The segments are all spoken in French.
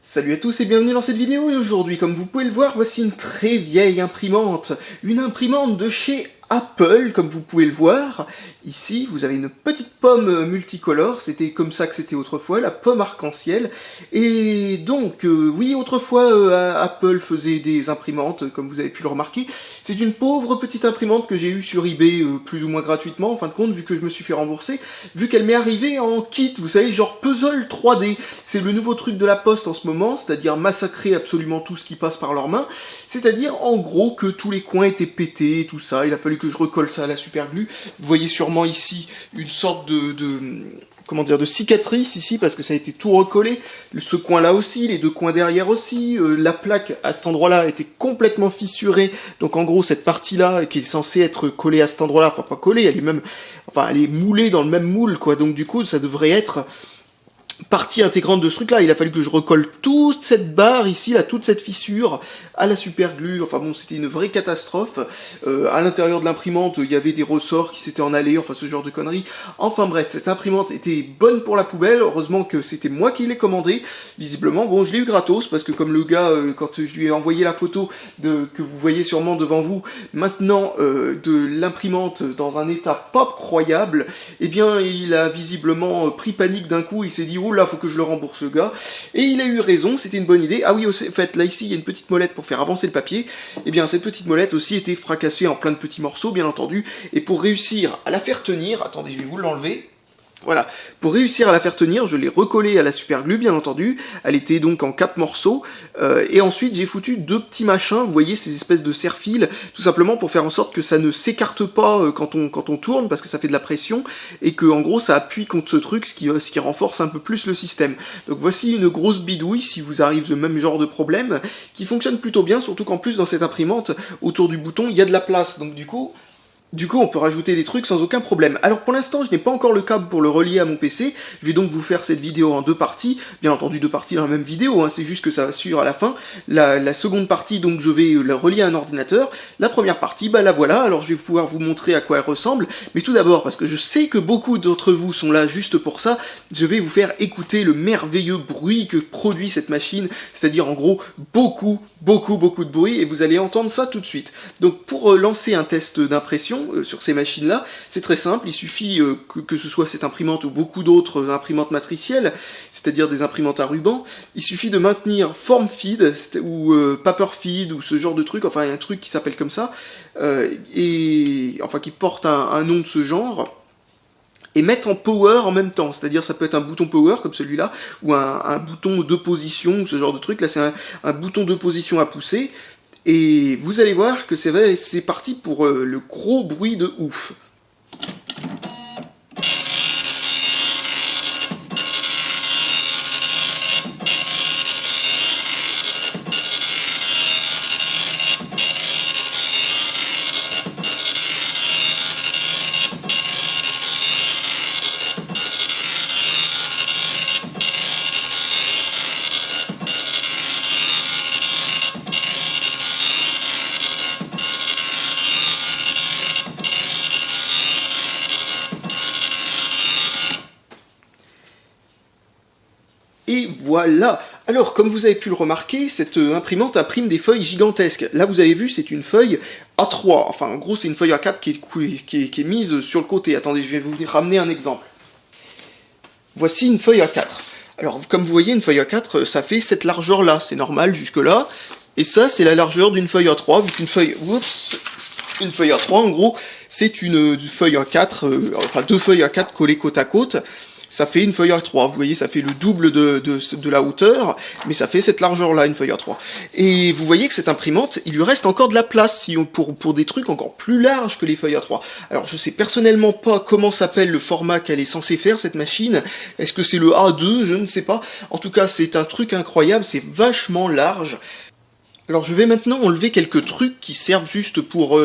Salut à tous et bienvenue dans cette vidéo, et aujourd'hui, comme vous pouvez le voir, voici une très vieille imprimante. Une imprimante de chez Apple, comme vous pouvez le voir. Ici, vous avez une petite pomme multicolore, c'était comme ça que c'était autrefois, la pomme arc-en-ciel. Et donc, oui, autrefois, Apple faisait des imprimantes, comme vous avez pu le remarquer. C'est une pauvre petite imprimante que j'ai eue sur eBay, plus ou moins gratuitement, en fin de compte, vu que je me suis fait rembourser, vu qu'elle m'est arrivée en kit, vous savez, genre puzzle 3D. C'est le nouveau truc de la Poste en ce moment, c'est-à-dire massacrer absolument tout ce qui passe par leurs mains. C'est-à-dire, en gros, que tous les coins étaient pétés et tout ça. Il a fallu que je recolle ça à la super glue. Vous voyez sûrement ici une sorte de cicatrice ici, parce que ça a été tout recollé. Ce coin-là aussi, les deux coins derrière aussi. La plaque à cet endroit-là était complètement fissurée. Donc en gros, cette partie-là, qui est censée être collée à cet endroit-là, enfin pas collée, elle est moulée dans le même moule, quoi. Donc du coup, ça devrait être partie intégrante de ce truc là. Il a fallu que je recolle toute cette barre ici, là, toute cette fissure à la super glue. Enfin bon, c'était une vraie catastrophe. À l'intérieur de l'imprimante, il y avait des ressorts qui s'étaient en allés, enfin ce genre de conneries. Enfin bref, cette imprimante était bonne pour la poubelle. Heureusement que c'était moi qui l'ai commandée. Visiblement, bon, je l'ai eu gratos, parce que comme le gars, quand je lui ai envoyé la photo que vous voyez sûrement devant vous maintenant, de l'imprimante dans un état pas croyable, eh bien il a visiblement pris panique d'un coup. Il s'est dit, oh là, faut que je le rembourse, ce gars. Et il a eu raison, c'était une bonne idée. Ah oui, en fait, là, ici, il y a une petite molette pour faire avancer le papier. Et bien, cette petite molette aussi était fracassée en plein de petits morceaux, bien entendu. Et pour réussir à la faire tenir, attendez, je vais vous l'enlever. Voilà, pour réussir à la faire tenir, je l'ai recollée à la super glue, bien entendu. Elle était donc en 4 morceaux. Et ensuite, j'ai foutu 2 petits machins, vous voyez, ces espèces de serre-fils, tout simplement pour faire en sorte que ça ne s'écarte pas quand on tourne, parce que ça fait de la pression, et que en gros, ça appuie contre ce truc, ce qui renforce un peu plus le système. Donc voici une grosse bidouille, si vous arrive le même genre de problème, qui fonctionne plutôt bien, surtout qu'en plus, dans cette imprimante, autour du bouton, il y a de la place. Donc du coup, on peut rajouter des trucs sans aucun problème. Alors pour l'instant, je n'ai pas encore le câble pour le relier à mon PC. Je vais donc vous faire cette vidéo en 2 parties. Bien entendu, 2 parties dans la même vidéo, hein. C'est juste que ça va suivre à la fin. La seconde partie, donc je vais la relier à un ordinateur. La première partie, bah la voilà. Alors je vais pouvoir vous montrer à quoi elle ressemble. Mais tout d'abord, parce que je sais que beaucoup d'entre vous sont là juste pour ça, je vais vous faire écouter le merveilleux bruit que produit cette machine. C'est-à-dire en gros, beaucoup de bruit, et vous allez entendre ça tout de suite. Donc pour lancer un test d'impression sur ces machines-là, c'est très simple. Il suffit que ce soit cette imprimante ou beaucoup d'autres imprimantes matricielles, c'est-à-dire des imprimantes à ruban, il suffit de maintenir form feed ou paper feed ou ce genre de truc, enfin il y a un truc qui s'appelle comme ça, et enfin qui porte un nom de ce genre, et mettre en power en même temps, c'est-à-dire ça peut être un bouton power comme celui-là, ou un bouton de position, ou ce genre de truc. Là c'est un bouton de position à pousser, et vous allez voir que c'est parti pour le gros bruit de ouf. Et voilà. Alors, comme vous avez pu le remarquer, cette imprimante imprime des feuilles gigantesques. Là, vous avez vu, c'est une feuille A3. Enfin, en gros, c'est une feuille A4 qui est mise sur le côté. Attendez, je vais vous ramener un exemple. Voici une feuille A4. Alors, comme vous voyez, une feuille A4, ça fait cette largeur-là. C'est normal jusque-là. Et ça, c'est la largeur d'une feuille A3. Vu qu'une feuille... Oups, une feuille A3, en gros, c'est une feuille A4, enfin 2 feuilles A4 collées côte à côte. Ça fait une feuille A3, vous voyez, ça fait le double de la hauteur, mais ça fait cette largeur-là, une feuille A3. Et vous voyez que cette imprimante, il lui reste encore de la place pour des trucs encore plus larges que les feuilles A3. Alors je sais personnellement pas comment s'appelle le format qu'elle est censée faire, cette machine. Est-ce que c'est le A2? Je ne sais pas. En tout cas, c'est un truc incroyable, c'est vachement large. Alors je vais maintenant enlever quelques trucs qui servent juste pour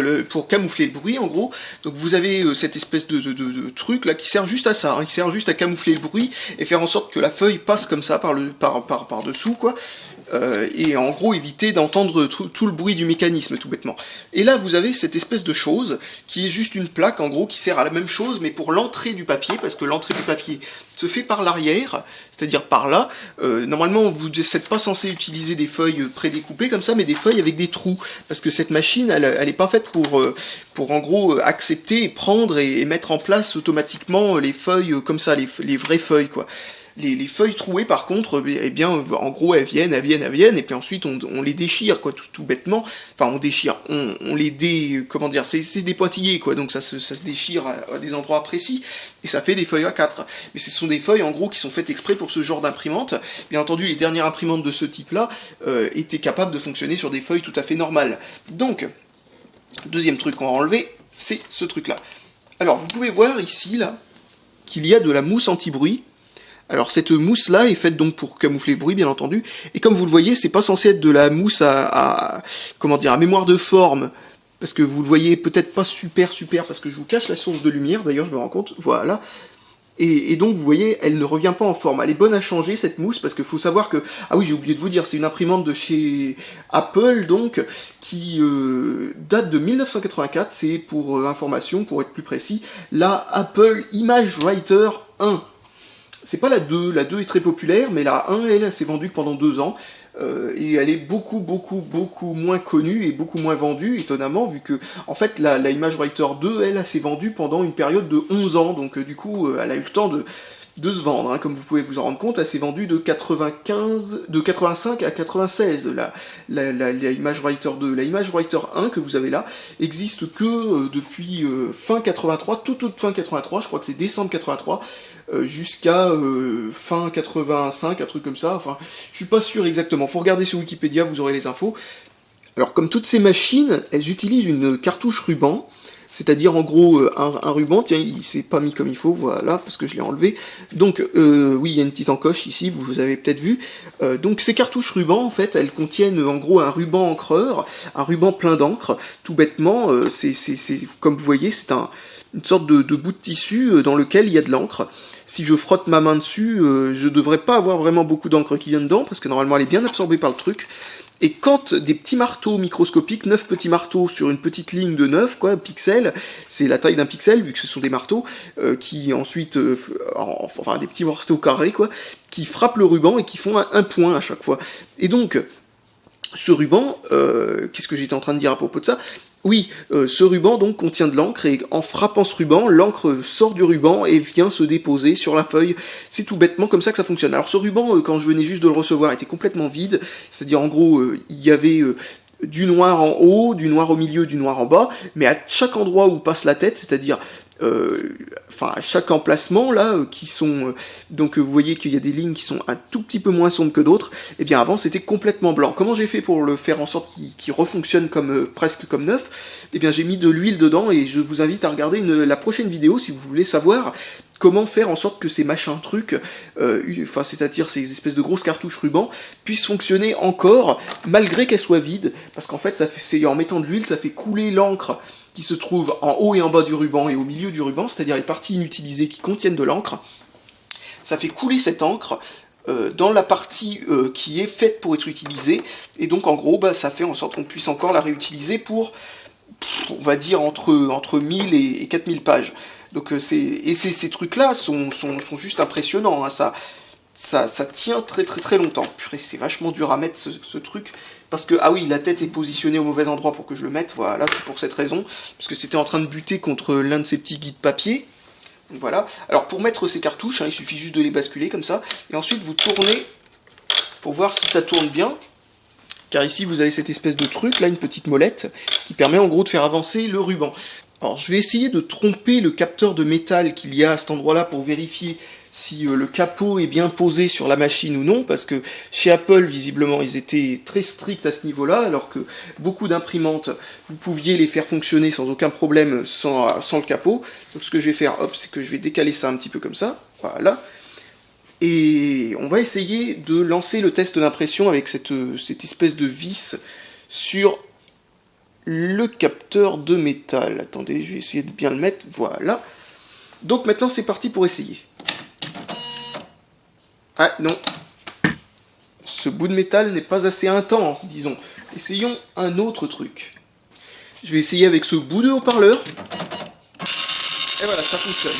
camoufler le bruit, en gros. Donc vous avez cette espèce de truc là qui sert juste à ça, hein. Il sert juste à camoufler le bruit et faire en sorte que la feuille passe comme ça par dessous, quoi. et en gros éviter d'entendre tout le bruit du mécanisme, tout bêtement. Et là, vous avez cette espèce de chose, qui est juste une plaque, en gros, qui sert à la même chose, mais pour l'entrée du papier, parce que l'entrée du papier se fait par l'arrière, c'est-à-dire par là. Normalement, vous n'êtes pas censé utiliser des feuilles prédécoupées comme ça, mais des feuilles avec des trous, parce que cette machine, elle est pas faite pour en gros accepter, prendre et mettre en place automatiquement les feuilles comme ça, les vraies feuilles, quoi. Les feuilles trouées, par contre, eh bien, en gros, elles viennent, et puis ensuite, on les déchire, quoi, tout bêtement. Enfin, on déchire, on les comment dire, c'est des pointillés, quoi, donc ça se déchire à des endroits précis, et ça fait des feuilles A4. Mais ce sont des feuilles, en gros, qui sont faites exprès pour ce genre d'imprimante. Bien entendu, les dernières imprimantes de ce type-là étaient capables de fonctionner sur des feuilles tout à fait normales. Donc, deuxième truc qu'on va enlever, c'est ce truc-là. Alors, vous pouvez voir ici, là, qu'il y a de la mousse anti-bruit. Alors cette mousse-là est faite donc pour camoufler le bruit, bien entendu, et comme vous le voyez, c'est pas censé être de la mousse comment dire, à mémoire de forme, parce que vous le voyez peut-être pas super, parce que je vous cache la source de lumière, d'ailleurs je me rends compte, voilà. Et donc vous voyez, elle ne revient pas en forme. Elle est bonne à changer cette mousse, parce qu'il faut savoir que, ah oui j'ai oublié de vous dire, c'est une imprimante de chez Apple, donc, qui date de 1984, c'est pour information, pour être plus précis, la Apple ImageWriter 1. C'est pas la 2 est très populaire, mais la 1, elle s'est vendue pendant 2 ans, et elle est beaucoup moins connue et beaucoup moins vendue, étonnamment, vu que, en fait, la ImageWriter 2, elle s'est vendue pendant une période de 11 ans, donc du coup, elle a eu le temps de se vendre, hein, comme vous pouvez vous en rendre compte, elle s'est vendue de 85 à 96, la ImageWriter 2. La ImageWriter 1 que vous avez là existe que depuis fin 83, toute fin 83, je crois que c'est décembre 83, jusqu'à fin 85, un truc comme ça, enfin, je suis pas sûr exactement, faut regarder sur Wikipédia, vous aurez les infos. Alors comme toutes ces machines, elles utilisent une cartouche ruban, c'est-à-dire en gros un ruban, tiens, il s'est pas mis comme il faut, voilà, parce que je l'ai enlevé. Donc oui, il y a une petite encoche ici, vous avez peut-être vu. Donc ces cartouches ruban, en fait, elles contiennent en gros un ruban encreur, un ruban plein d'encre, tout bêtement, c'est comme vous voyez, c'est une sorte de bout de tissu dans lequel il y a de l'encre. Si je frotte ma main dessus, je devrais pas avoir vraiment beaucoup d'encre qui vient dedans, parce que normalement elle est bien absorbée par le truc. Et quand des petits marteaux microscopiques, 9 petits marteaux sur une petite ligne de 9 pixels, c'est la taille d'un pixel, vu que ce sont des marteaux, qui ensuite, enfin des petits marteaux carrés, qui frappent le ruban et qui font un point à chaque fois. Et donc, ce ruban, qu'est-ce que j'étais en train de dire à propos de ça ? Oui, ce ruban donc contient de l'encre, et en frappant ce ruban, l'encre sort du ruban et vient se déposer sur la feuille. C'est tout bêtement comme ça que ça fonctionne. Alors ce ruban, quand je venais juste de le recevoir, était complètement vide, c'est-à-dire en gros, il y avait du noir en haut, du noir au milieu, du noir en bas, mais à chaque endroit où passe la tête, c'est-à-dire enfin à chaque emplacement là, qui sont donc vous voyez qu'il y a des lignes qui sont un tout petit peu moins sombres que d'autres, et bien avant c'était complètement blanc. Comment j'ai fait pour le faire en sorte qu'il refonctionne comme presque comme neuf? Et bien j'ai mis de l'huile dedans, et je vous invite à regarder la prochaine vidéo si vous voulez savoir comment faire en sorte que ces machins trucs, enfin c'est-à-dire ces espèces de grosses cartouches ruban, puissent fonctionner encore malgré qu'elles soient vides, parce qu'en fait c'est en mettant de l'huile, ça fait couler l'encre qui se trouve en haut et en bas du ruban et au milieu du ruban, c'est-à-dire les parties inutilisées qui contiennent de l'encre. Ça fait couler cette encre dans la partie qui est faite pour être utilisée, et donc en gros ça fait en sorte qu'on puisse encore la réutiliser pour, on va dire, entre 1000 et 4000 pages. Donc ces trucs-là sont juste impressionnants, hein. Ça tient très longtemps. Purée, c'est vachement dur à mettre ce truc, parce que, ah oui, la tête est positionnée au mauvais endroit pour que je le mette, voilà, c'est pour cette raison, parce que c'était en train de buter contre l'un de ces petits guides papier. Donc voilà. Alors pour mettre ces cartouches, hein, il suffit juste de les basculer comme ça, et ensuite vous tournez pour voir si ça tourne bien, car ici vous avez cette espèce de truc, là, une petite molette, qui permet en gros de faire avancer le ruban. Alors je vais essayer de tromper le capteur de métal qu'il y a à cet endroit-là pour vérifier si le capot est bien posé sur la machine ou non, parce que chez Apple, visiblement, ils étaient très stricts à ce niveau-là, alors que beaucoup d'imprimantes, vous pouviez les faire fonctionner sans aucun problème sans le capot. Donc ce que je vais faire, hop, c'est que je vais décaler ça un petit peu comme ça, voilà. Et on va essayer de lancer le test d'impression avec cette espèce de vis sur le capteur de métal. Attendez, je vais essayer de bien le mettre, voilà. Donc maintenant c'est parti pour essayer. Ah non, Ce bout de métal n'est pas assez intense, disons. Essayons un autre truc. Je vais essayer avec ce bout de haut-parleur. Et voilà, ça fonctionne.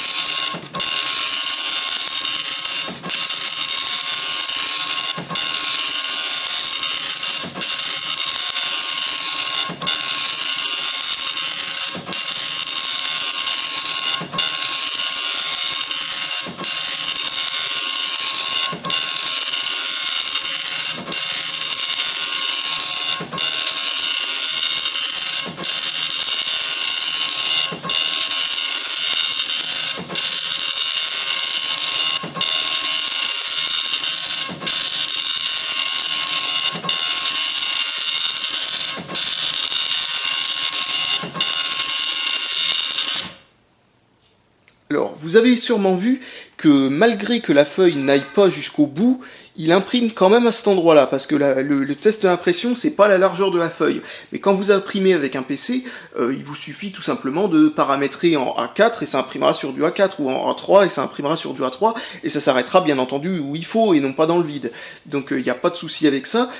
Alors, vous avez sûrement vu que malgré que la feuille n'aille pas jusqu'au bout, il imprime quand même à cet endroit-là, parce que le test d'impression, c'est pas la largeur de la feuille. Mais quand vous imprimez avec un PC, il vous suffit tout simplement de paramétrer en A4 et ça imprimera sur du A4, ou en A3 et ça imprimera sur du A3, et ça s'arrêtera bien entendu où il faut et non pas dans le vide. Donc il n'y a pas de souci avec ça.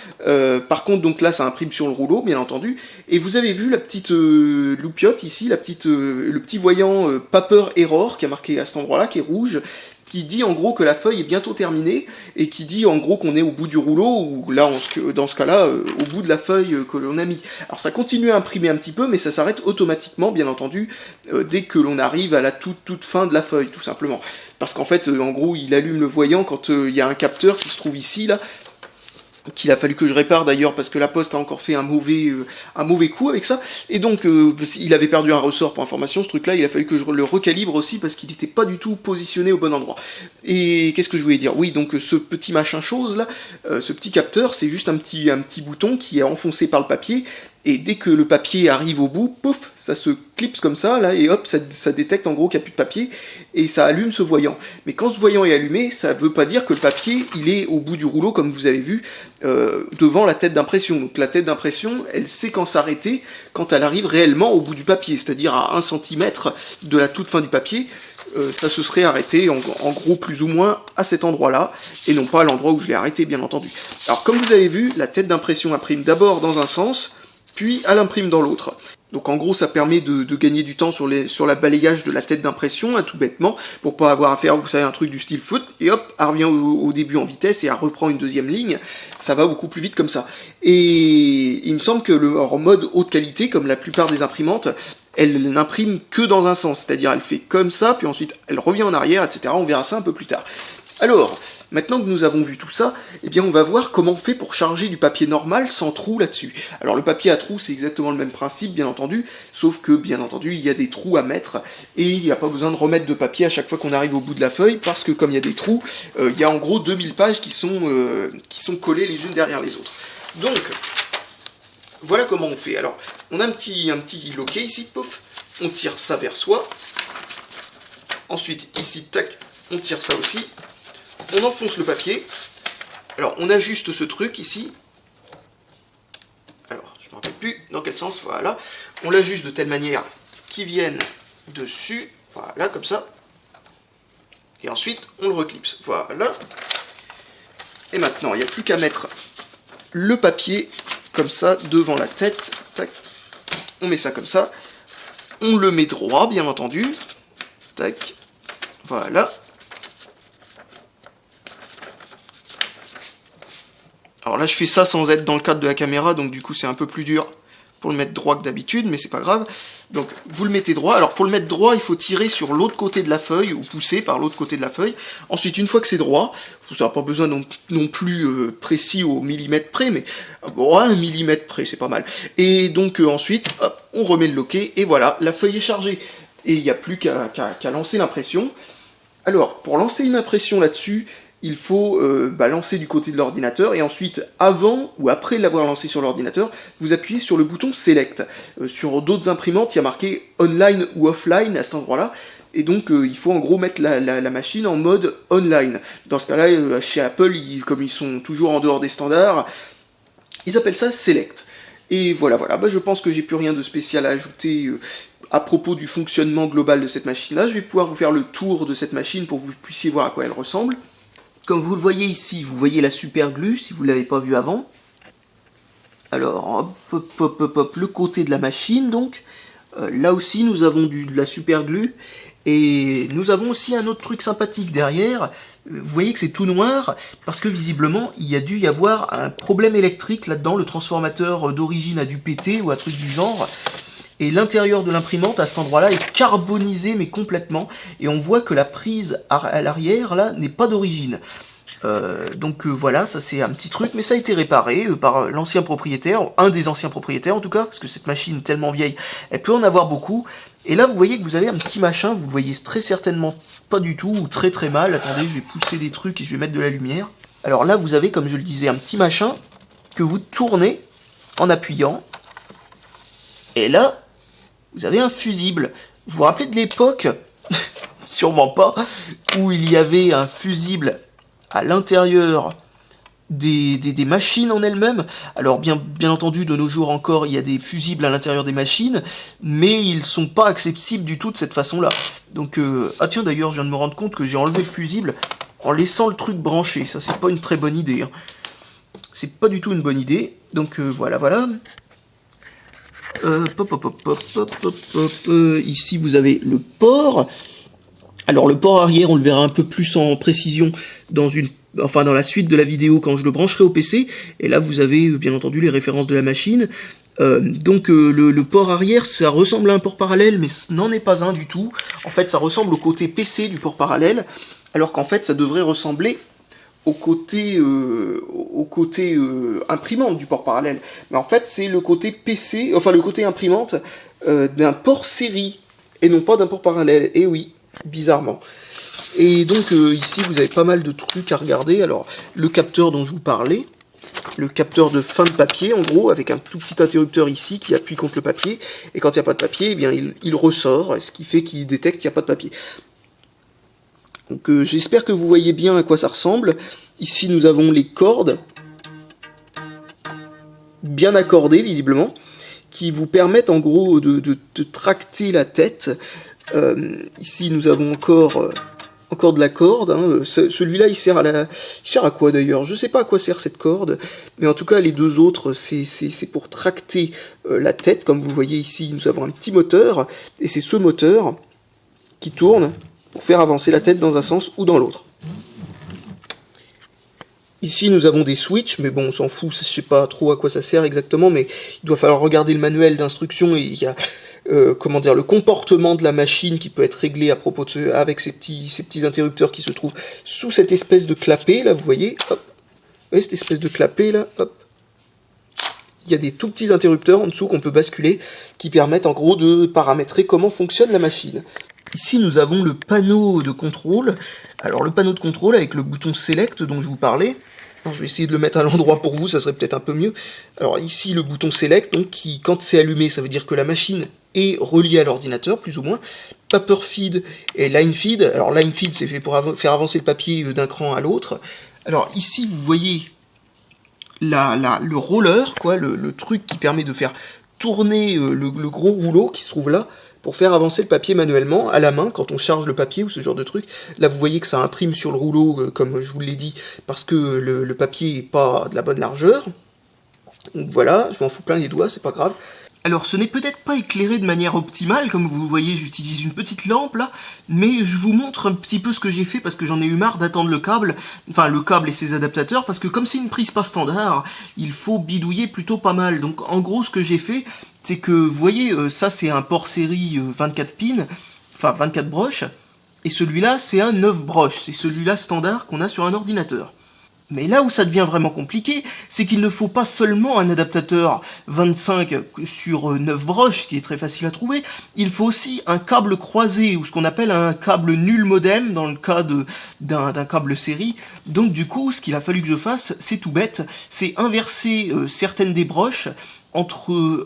Par contre, donc là, ça imprime sur le rouleau, bien entendu. Et vous avez vu la petite loupiote ici, le petit voyant Paper Error qui a marqué à cet endroit-là, qui est rouge, qui dit en gros que la feuille est bientôt terminée, et qui dit en gros qu'on est au bout du rouleau, ou là, dans ce cas-là, au bout de la feuille que l'on a mis. Alors ça continue à imprimer un petit peu, mais ça s'arrête automatiquement, bien entendu, dès que l'on arrive à la toute fin de la feuille, tout simplement. Parce qu'en fait, en gros, il allume le voyant quand il y a un capteur qui se trouve ici, là, qu'il a fallu que je répare d'ailleurs parce que la Poste a encore fait un mauvais coup avec ça, et donc il avait perdu un ressort pour information, ce truc là, il a fallu que je le recalibre aussi parce qu'il n'était pas du tout positionné au bon endroit. Et qu'est-ce que je voulais dire? Oui, donc ce petit machin chose là, ce petit capteur, c'est juste un petit bouton qui est enfoncé par le papier, et dès que le papier arrive au bout, pouf, ça se clipse comme ça, là, et hop, ça détecte en gros qu'il n'y a plus de papier, et ça allume ce voyant. Mais quand ce voyant est allumé, ça veut pas dire que le papier, il est au bout du rouleau, comme vous avez vu, devant la tête d'impression. Donc la tête d'impression, elle sait quand s'arrêter, quand elle arrive réellement au bout du papier, c'est-à-dire à 1 cm de la toute fin du papier, ça se serait arrêté en gros plus ou moins à cet endroit-là, et non pas à l'endroit où je l'ai arrêté, bien entendu. Alors comme vous avez vu, la tête d'impression imprime d'abord dans un sens, puis elle imprime dans l'autre. Donc en gros ça permet de gagner du temps sur la balayage de la tête d'impression, hein, tout bêtement, pour pas avoir à faire, vous savez, un truc du style foot, et hop, elle revient au début en vitesse et elle reprend une deuxième ligne, ça va beaucoup plus vite comme ça. Et il me semble que en mode haute qualité, comme la plupart des imprimantes, elle n'imprime que dans un sens, c'est-à-dire elle fait comme ça, puis ensuite elle revient en arrière, etc. On verra ça un peu plus tard. Alors, maintenant que nous avons vu tout ça, eh bien on va voir comment on fait pour charger du papier normal sans trou là-dessus. Alors le papier à trous, c'est exactement le même principe, bien entendu, sauf que, bien entendu, il y a des trous à mettre, et il n'y a pas besoin de remettre de papier à chaque fois qu'on arrive au bout de la feuille, parce que comme il y a des trous, il y a en gros 2000 pages qui sont collées les unes derrière les autres. Donc, voilà comment on fait. Alors, on a un petit loquet ici, pouf, on tire ça vers soi, ensuite ici, tac, on tire ça aussi, on enfonce le papier, alors on ajuste ce truc ici, alors je ne me rappelle plus dans quel sens, voilà, on l'ajuste de telle manière qu'il vienne dessus, voilà, comme ça, et ensuite on le reclipse, voilà, et maintenant il n'y a plus qu'à mettre le papier comme ça devant la tête, tac, on met ça comme ça, on le met droit bien entendu, tac, voilà. Alors là je fais ça sans être dans le cadre de la caméra, donc du coup c'est un peu plus dur pour le mettre droit que d'habitude, mais c'est pas grave. Donc vous le mettez droit, alors pour le mettre droit il faut tirer sur l'autre côté de la feuille, ou pousser par l'autre côté de la feuille. Ensuite une fois que c'est droit, ça n'a pas besoin non plus précis au millimètre près, mais bon, 1 millimètre près c'est pas mal. Et donc ensuite, hop, on remet le loquet, et voilà, la feuille est chargée. Et il n'y a plus qu'à lancer l'impression. Alors, pour lancer une impression là-dessus, il faut lancer du côté de l'ordinateur, et ensuite, avant ou après l'avoir lancé sur l'ordinateur, vous appuyez sur le bouton Select. Sur d'autres imprimantes, il y a marqué Online ou Offline à cet endroit-là, et donc il faut en gros mettre la machine en mode Online. Dans ce cas-là, chez Apple, comme ils sont toujours en dehors des standards, ils appellent ça Select. Et voilà, je pense que j'ai plus rien de spécial à ajouter à propos du fonctionnement global de cette machine-là. Je vais pouvoir vous faire le tour de cette machine pour que vous puissiez voir à quoi elle ressemble. Comme vous le voyez ici, vous voyez la super glue, si vous ne l'avez pas vu avant. Alors, hop, le côté de la machine, donc. Là aussi, nous avons de la super glue. Et nous avons aussi un autre truc sympathique derrière. Vous voyez que c'est tout noir, parce que visiblement, il y a dû y avoir un problème électrique là-dedans. Le transformateur d'origine a dû péter, ou un truc du genre. Et l'intérieur de l'imprimante, à cet endroit-là, est carbonisé, mais complètement. Et on voit que la prise à l'arrière, là, n'est pas d'origine. Donc voilà, ça c'est un petit truc, mais ça a été réparé par l'ancien propriétaire, un des anciens propriétaires en tout cas, parce que cette machine tellement vieille, elle peut en avoir beaucoup. Et là vous voyez que vous avez un petit machin, vous le voyez très certainement pas du tout, ou très très mal. Attendez, je vais pousser des trucs et je vais mettre de la lumière. Alors là vous avez, comme je le disais, un petit machin que vous tournez en appuyant. Et là, vous avez un fusible. Vous vous rappelez de l'époque, sûrement pas, où il y avait un fusible à l'intérieur des machines en elles-mêmes. Alors bien entendu, de nos jours encore, il y a des fusibles à l'intérieur des machines, mais ils sont pas accessibles du tout de cette façon-là. Donc, ah tiens, d'ailleurs, je viens de me rendre compte que j'ai enlevé le fusible en laissant le truc branché. Ça, c'est pas une très bonne idée. Hein. C'est pas du tout une bonne idée. Donc, voilà. Ici, vous avez le port. Alors le port arrière, on le verra un peu plus en précision dans la suite de la vidéo quand je le brancherai au PC. Et là, vous avez bien entendu les références de la machine. Le port arrière, ça ressemble à un port parallèle, mais ce n'en est pas un du tout. En fait, ça ressemble au côté PC du port parallèle, alors qu'en fait, ça devrait ressembler au côté imprimante du port parallèle. Mais en fait, c'est le côté PC, enfin le côté imprimante d'un port série, et non pas d'un port parallèle. Et oui, bizarrement. Et donc ici vous avez pas mal de trucs à regarder. Alors le capteur dont je vous parlais, le capteur de fin de papier en gros, avec un tout petit interrupteur ici qui appuie contre le papier, et quand il n'y a pas de papier, eh bien il ressort, ce qui fait qu'il détecte qu'il n'y a pas de papier. Donc j'espère que vous voyez bien à quoi ça ressemble. Ici nous avons les cordes, bien accordées visiblement, qui vous permettent en gros de tracter la tête. Ici nous avons encore de la corde, hein. Celui-là il sert à quoi d'ailleurs? Je sais pas à quoi sert cette corde, mais en tout cas les deux autres c'est pour tracter la tête. Comme vous le voyez ici, nous avons un petit moteur, et c'est ce moteur qui tourne pour faire avancer la tête dans un sens ou dans l'autre. Ici nous avons des switches, mais bon on s'en fout, je sais pas trop à quoi ça sert exactement, mais il doit falloir regarder le manuel d'instruction, et il y a le comportement de la machine qui peut être réglé à propos de avec ces petits interrupteurs qui se trouvent sous cette espèce de clapet là, vous voyez, hop, vous voyez cette espèce de clapet là, hop. Il y a des tout petits interrupteurs en dessous qu'on peut basculer, qui permettent en gros de paramétrer comment fonctionne la machine. Ici nous avons le panneau de contrôle. Alors le panneau de contrôle avec le bouton Select dont je vous parlais. Alors, je vais essayer de le mettre à l'endroit pour vous, ça serait peut-être un peu mieux. Alors ici le bouton Select, donc qui, quand c'est allumé, ça veut dire que la machine est reliée à l'ordinateur, plus ou moins. Paper Feed et Line Feed. Alors Line Feed c'est fait pour faire avancer le papier d'un cran à l'autre. Alors ici vous voyez le roller, quoi, le truc qui permet de faire tourner le gros rouleau qui se trouve là, pour faire avancer le papier manuellement, à la main, quand on charge le papier ou ce genre de truc. Là, vous voyez que ça imprime sur le rouleau, comme je vous l'ai dit, parce que le papier n'est pas de la bonne largeur. Donc voilà, je m'en fous plein les doigts, c'est pas grave. Alors, ce n'est peut-être pas éclairé de manière optimale, comme vous voyez, j'utilise une petite lampe, là, mais je vous montre un petit peu ce que j'ai fait, parce que j'en ai eu marre d'attendre le câble et ses adaptateurs, parce que comme c'est une prise pas standard, il faut bidouiller plutôt pas mal. Donc, en gros, ce que j'ai fait, c'est que, vous voyez, ça c'est un port série 24 pins, enfin 24 broches, et celui-là c'est un 9 broches, c'est celui-là standard qu'on a sur un ordinateur. Mais là où ça devient vraiment compliqué, c'est qu'il ne faut pas seulement un adaptateur 25 sur 9 broches, qui est très facile à trouver, il faut aussi un câble croisé, ou ce qu'on appelle un câble nul modem, dans le cas d'un câble série. Donc du coup, ce qu'il a fallu que je fasse, c'est tout bête, c'est inverser certaines des broches, entre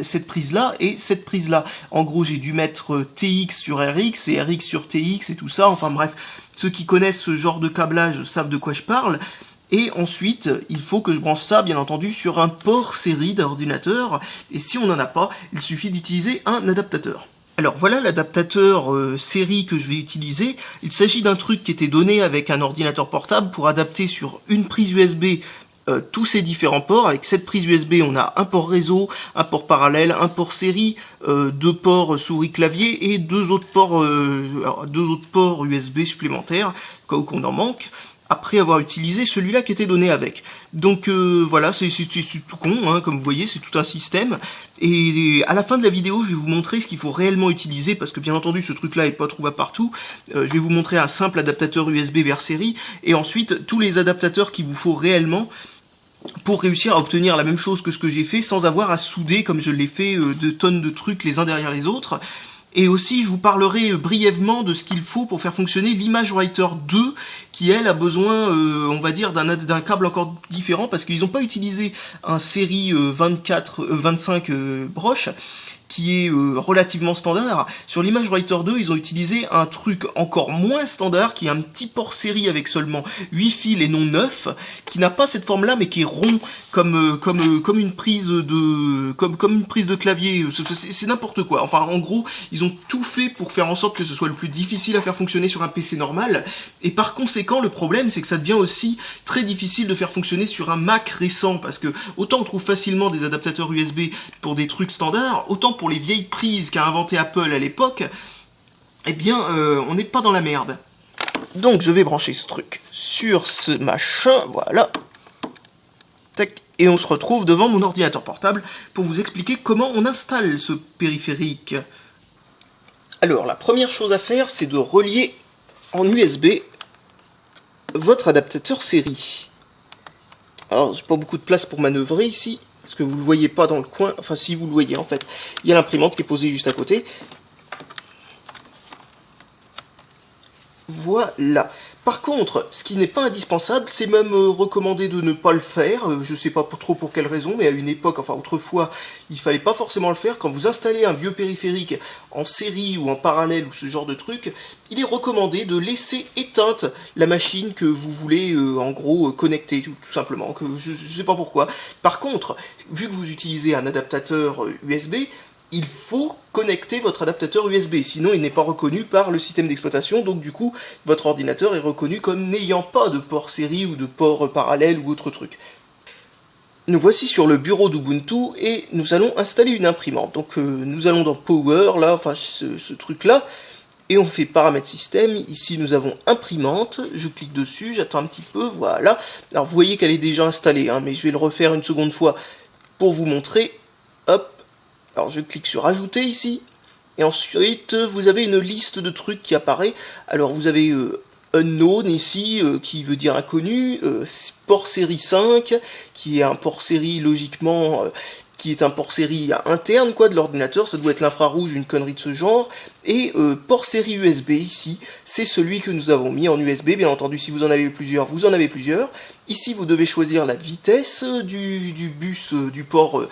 cette prise-là et cette prise-là. En gros, j'ai dû mettre TX sur RX et RX sur TX et tout ça, enfin bref, ceux qui connaissent ce genre de câblage savent de quoi je parle. Et ensuite, il faut que je branche ça, bien entendu, sur un port série d'ordinateur, et si on n'en a pas, il suffit d'utiliser un adaptateur. Alors voilà l'adaptateur série que je vais utiliser. Il s'agit d'un truc qui était donné avec un ordinateur portable pour adapter sur une prise USB tous ces différents ports. Avec cette prise USB, on a un port réseau, un port parallèle, un port série, deux ports souris clavier et deux autres ports USB supplémentaires, au cas où qu'on en manque, après avoir utilisé celui-là qui était donné avec. Donc voilà, c'est tout con, hein, comme vous voyez, c'est tout un système. Et à la fin de la vidéo, je vais vous montrer ce qu'il faut réellement utiliser, parce que bien entendu, ce truc-là est pas trouvable partout. Je vais vous montrer un simple adaptateur USB vers série, et ensuite tous les adaptateurs qu'il vous faut réellement pour réussir à obtenir la même chose que ce que j'ai fait, sans avoir à souder, comme je l'ai fait, de tonnes de trucs les uns derrière les autres. Et aussi, je vous parlerai brièvement de ce qu'il faut pour faire fonctionner l'ImageWriter 2, qui, elle, a besoin, on va dire, d'un câble encore différent, parce qu'ils n'ont pas utilisé un série 25 broches, qui est relativement standard. Sur l'ImageWriter 2, ils ont utilisé un truc encore moins standard, qui est un petit port série avec seulement 8 fils et non 9, qui n'a pas cette forme-là, mais qui est rond, comme une prise de clavier. C'est n'importe quoi. Enfin, en gros, ils ont tout fait pour faire en sorte que ce soit le plus difficile à faire fonctionner sur un PC normal, et par conséquent, le problème, c'est que ça devient aussi très difficile de faire fonctionner sur un Mac récent, parce que autant on trouve facilement des adaptateurs USB pour des trucs standards, autant pour les vieilles prises qu'a inventé Apple à l'époque, eh bien, on n'est pas dans la merde. Donc, je vais brancher ce truc sur ce machin, voilà. Tac, et on se retrouve devant mon ordinateur portable pour vous expliquer comment on installe ce périphérique. Alors, la première chose à faire, c'est de relier en USB votre adaptateur série. Alors, j'ai pas beaucoup de place pour manœuvrer ici, parce que vous le voyez pas dans le coin, enfin si vous le voyez en fait, il y a l'imprimante qui est posée juste à côté. Voilà. Par contre, ce qui n'est pas indispensable, c'est même recommandé de ne pas le faire, je sais pas trop pour quelle raison, mais à une époque, enfin autrefois, il fallait pas forcément le faire. Quand vous installez un vieux périphérique en série ou en parallèle ou ce genre de truc, il est recommandé de laisser éteinte la machine que vous voulez en gros connecter, tout simplement, que je sais pas pourquoi. Par contre, vu que vous utilisez un adaptateur USB, il faut connecter votre adaptateur USB, sinon il n'est pas reconnu par le système d'exploitation, donc du coup, votre ordinateur est reconnu comme n'ayant pas de port série ou de port parallèle ou autre truc. Nous voici sur le bureau d'Ubuntu et nous allons installer une imprimante. Donc nous allons dans Power, là, enfin ce truc-là, et on fait paramètres système. Ici nous avons imprimante, je clique dessus, j'attends un petit peu, voilà. Alors vous voyez qu'elle est déjà installée, hein, mais je vais le refaire une seconde fois pour vous montrer. Hop. Alors je clique sur ajouter ici, et ensuite vous avez une liste de trucs qui apparaît. Alors vous avez unknown ici, qui veut dire inconnu, port série 5, qui est un port série logiquement, qui est un port série interne quoi de l'ordinateur, ça doit être l'infrarouge, une connerie de ce genre, et port série USB ici, c'est celui que nous avons mis en USB, bien entendu si vous en avez plusieurs, vous en avez plusieurs. Ici vous devez choisir la vitesse du bus du port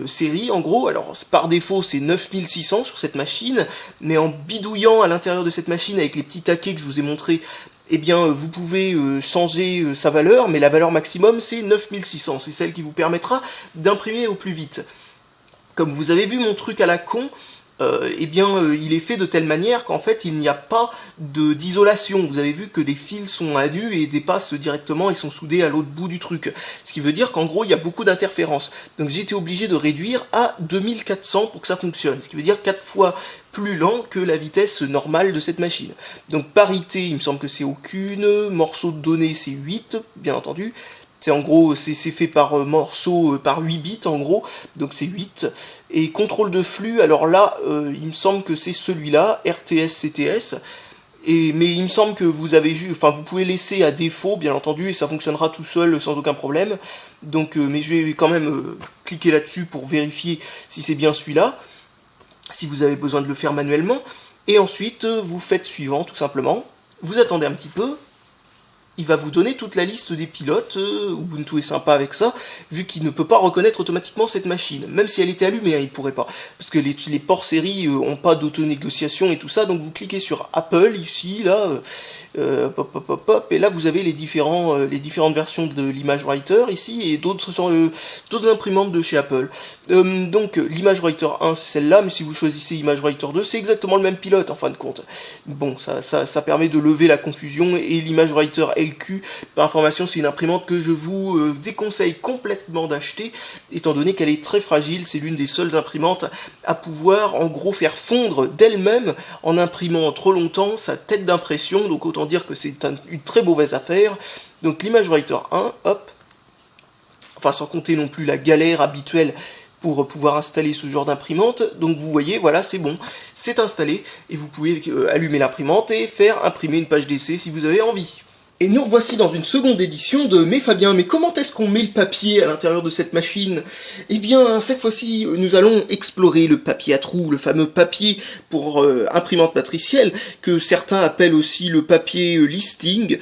série, en gros, alors par défaut c'est 9600 sur cette machine, mais en bidouillant à l'intérieur de cette machine avec les petits taquets que je vous ai montrés, eh bien, vous pouvez changer sa valeur, mais la valeur maximum, c'est 9600. C'est celle qui vous permettra d'imprimer au plus vite. Comme vous avez vu mon truc à la con, eh bien, il est fait de telle manière qu'en fait, il n'y a pas d'isolation. Vous avez vu que les fils sont à nu et dépassent directement et sont soudés à l'autre bout du truc. Ce qui veut dire qu'en gros, il y a beaucoup d'interférences. Donc j'ai été obligé de réduire à 2400 pour que ça fonctionne. Ce qui veut dire 4 fois plus lent que la vitesse normale de cette machine. Donc parité, il me semble que c'est aucune. Morceau de données, c'est 8, bien entendu. C'est en gros, c'est fait par morceau, par 8 bits en gros, donc c'est 8. Et contrôle de flux, alors là, il me semble que c'est celui-là, RTS, CTS. Mais il me semble que vous pouvez laisser à défaut, bien entendu, et ça fonctionnera tout seul sans aucun problème. Donc, mais je vais quand même cliquer là-dessus pour vérifier si c'est bien celui-là, si vous avez besoin de le faire manuellement. Et ensuite, vous faites suivant, tout simplement. Vous attendez un petit peu. il va vous donner toute la liste des pilotes. Ubuntu est sympa avec ça, vu qu'il ne peut pas reconnaître automatiquement cette machine. Même si elle était allumée, hein, il pourrait pas. Parce que les ports série ont pas d'autonégociation et tout ça, donc vous cliquez sur Apple, ici, là, et là vous avez les différentes versions de l'ImageWriter, ici, et d'autres imprimantes de chez Apple. Donc l'ImageWriter 1, c'est celle-là, mais si vous choisissez ImageWriter 2, c'est exactement le même pilote, en fin de compte. Bon, ça permet de lever la confusion, et l'ImageWriter LQ, par information, c'est une imprimante que je vous déconseille complètement d'acheter, étant donné qu'elle est très fragile. C'est l'une des seules imprimantes à pouvoir, en gros, faire fondre d'elle-même, en imprimant trop longtemps, sa tête d'impression, donc autant dire que c'est une très mauvaise affaire. Donc l'ImageWriter 1, hop, enfin sans compter non plus la galère habituelle pour pouvoir installer ce genre d'imprimante. Donc vous voyez, voilà, c'est bon, c'est installé, et vous pouvez allumer l'imprimante et faire imprimer une page d'essai si vous avez envie. Et nous revoici dans une seconde édition de « Mais Fabien, mais comment est-ce qu'on met le papier à l'intérieur de cette machine ?» Eh bien, cette fois-ci, nous allons explorer le papier à trous, le fameux papier pour imprimante matricielle, que certains appellent aussi le papier listing,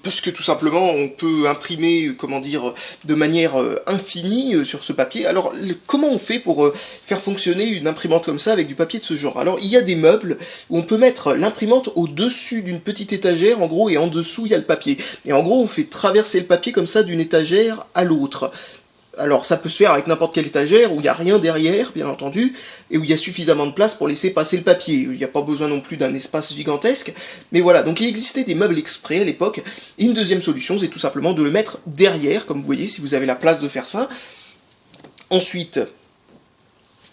parce que tout simplement, on peut imprimer, comment dire, de manière infinie sur ce papier. Alors, comment on fait pour faire fonctionner une imprimante comme ça avec du papier de ce genre? Alors, il y a des meubles où on peut mettre l'imprimante au-dessus d'une petite étagère, en gros, et en dessous, il y a le papier. Et en gros, on fait traverser le papier comme ça d'une étagère à l'autre. Alors ça peut se faire avec n'importe quelle étagère, où il n'y a rien derrière, bien entendu, et où il y a suffisamment de place pour laisser passer le papier. Il n'y a pas besoin non plus d'un espace gigantesque. Mais voilà, donc il existait des meubles exprès à l'époque. Et une deuxième solution, c'est tout simplement de le mettre derrière, comme vous voyez, si vous avez la place de faire ça. Ensuite,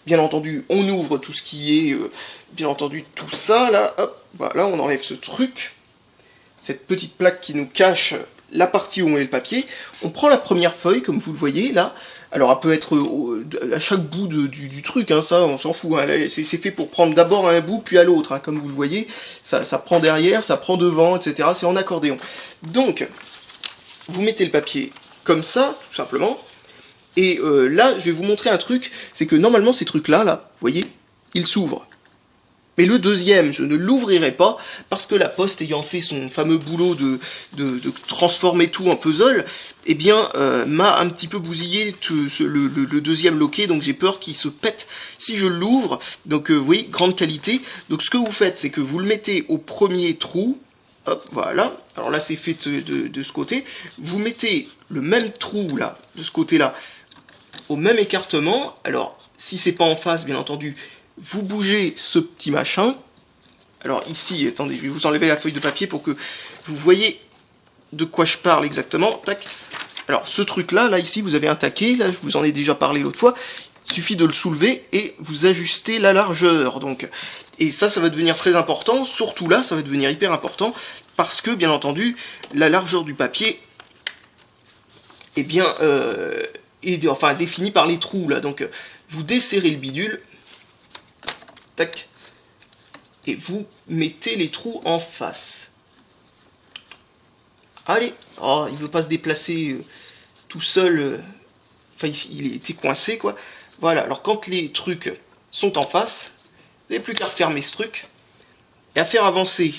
bien entendu, on ouvre tout ce qui est, bien entendu, tout ça, là, hop, voilà, on enlève ce truc. Cette petite plaque qui nous cache la partie où on met le papier. On prend la première feuille, comme vous le voyez, là. Alors, elle peut être à chaque bout du truc, hein, ça, on s'en fout. Hein. C'est fait pour prendre d'abord à un bout, puis à l'autre, hein, comme vous le voyez. Ça prend derrière, ça prend devant, etc. C'est en accordéon. Donc, vous mettez le papier comme ça, tout simplement. Et là, je vais vous montrer un truc. C'est que normalement, ces trucs-là, là, vous voyez, ils s'ouvrent. Mais le deuxième, je ne l'ouvrirai pas, parce que la Poste, ayant fait son fameux boulot de transformer tout en puzzle, eh bien, m'a un petit peu bousillé le deuxième loquet, donc j'ai peur qu'il se pète si je l'ouvre. Donc oui, grande qualité. Donc ce que vous faites, c'est que vous le mettez au premier trou, hop, voilà. Alors là, c'est fait de ce côté. Vous mettez le même trou, là, de ce côté-là, au même écartement. Alors, si c'est pas en face, bien entendu, vous bougez ce petit machin. Alors ici, attendez, je vais vous enlever la feuille de papier pour que vous voyez de quoi je parle exactement. Tac. Alors ce truc-là, là ici, vous avez un taquet, là je vous en ai déjà parlé l'autre fois. Il suffit de le soulever et vous ajustez la largeur. Donc, et ça va devenir très important, surtout là, ça va devenir hyper important, parce que, bien entendu, la largeur du papier eh bien, est enfin, définie par les trous, là. Donc, vous desserrez le bidule, tac, et vous mettez les trous en face. Allez, oh, il veut pas se déplacer tout seul, enfin il était coincé quoi. Voilà, alors quand les trucs sont en face, il n'y a plus qu'à refermer ce truc, et à faire avancer